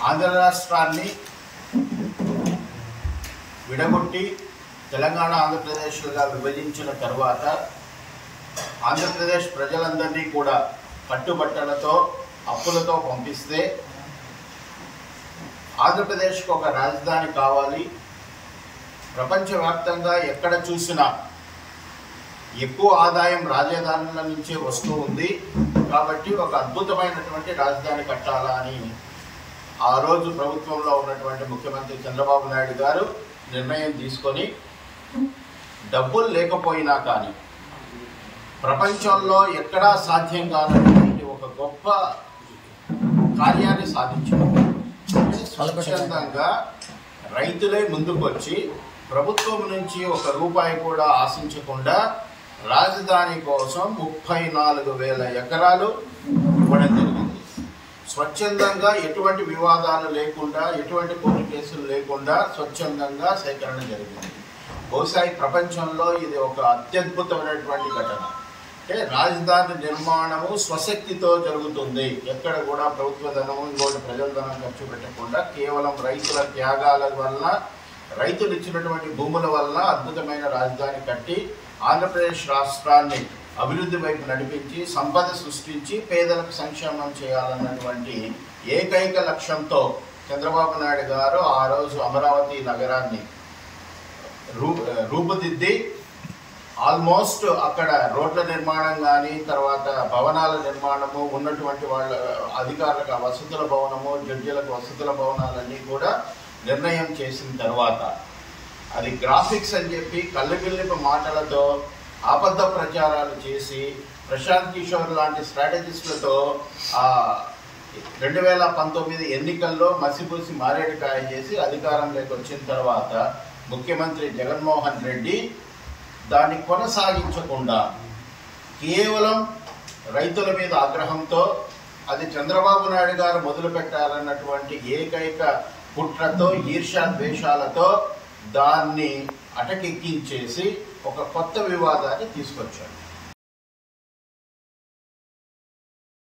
ఆంధ్ర రాష్ట్రాన్ని విడగొట్టి తెలంగాణ ఆంధ్రప్రదేశ్లుగా విభజించిన తర్వాత ఆంధ్రప్రదేశ్ ప్రజలందరినీ కూడా కట్టుబట్టలతో అప్పులతో పంపిస్తే ఆంధ్రప్రదేశ్కు ఒక రాజధాని కావాలి, ప్రపంచవ్యాప్తంగా ఎక్కడ చూసినా ఎక్కువ ఆదాయం రాజధానుల నుంచే వస్తూ ఉంది కాబట్టి ఒక అద్భుతమైనటువంటి రాజధాని కట్టాలా అని ఆ రోజు ప్రభుత్వంలో ఉన్నటువంటి ముఖ్యమంత్రి చంద్రబాబు నాయుడు గారు నిర్ణయం తీసుకొని డబ్బులు లేకపోయినా కానీ ప్రపంచంలో ఎక్కడా సాధ్యం కానటువంటి ఒక గొప్ప కార్యాన్ని సాధించారు. స్వచ్ఛందంగా రైతులే ముందుకొచ్చి ప్రభుత్వం నుంచి ఒక రూపాయి కూడా ఆశించకుండా రాజధాని కోసం 34,000 ఎకరాలు ఇవ్వడం జరిగింది. స్వచ్ఛందంగా ఎటువంటి వివాదాలు లేకుండా, ఎటువంటి కోర్టు కేసులు లేకుండా స్వచ్ఛందంగా సేకరణ జరిగింది. బహుశా ఈ ప్రపంచంలో ఇది ఒక అత్యద్భుతమైనటువంటి ఘటన. అంటే రాజధాని నిర్మాణము స్వశక్తితో జరుగుతుంది. ఎక్కడ కూడా ప్రభుత్వ ధనము ఇంకోటి ప్రజల ధనం ఖర్చు పెట్టకుండా కేవలం రైతుల త్యాగాల వల్ల, రైతులు ఇచ్చినటువంటి భూముల వల్ల అద్భుతమైన రాజధాని కట్టి ఆంధ్రప్రదేశ్ రాష్ట్రాన్ని అభివృద్ధి వైపు నడిపించి సంపద సృష్టించి పేదలకు సంక్షేమం చేయాలన్నటువంటి ఏకైక లక్ష్యంతో చంద్రబాబు నాయుడు గారు ఆ రోజు అమరావతి నగరాన్ని రూపుదిద్ది ఆల్మోస్ట్ అక్కడ రోడ్ల నిర్మాణం కానీ, తర్వాత భవనాల నిర్మాణము, ఉన్నటువంటి వాళ్ళ అధికారులకు వసతుల భవనము, జడ్జీలకు వసతుల భవనాలన్నీ కూడా నిర్ణయం చేసిన తర్వాత అది గ్రాఫిక్స్ అని చెప్పి కళ్ళగిల్లిపి మాటలతో అబద్ధ ప్రచారాలు చేసి ప్రశాంత్ కిషోర్ లాంటి స్ట్రాటజిస్టులతో 2019 ఎన్నికల్లో మసిపూసి మారేడుకాయ చేసి అధికారంలోకి వచ్చిన తర్వాత ముఖ్యమంత్రి జగన్మోహన్ రెడ్డి దాన్ని కొనసాగించకుండా కేవలం రైతుల మీద ఆగ్రహంతో అది చంద్రబాబు నాయుడు గారు మొదలు పెట్టాలన్నటువంటి ఏకైక కుట్రతో, ఈర్ష్యా ద్వేషాలతో దాన్ని అటకెక్కించేసి ఒక కొత్త వివాదాన్ని తీసుకొచ్చాడు.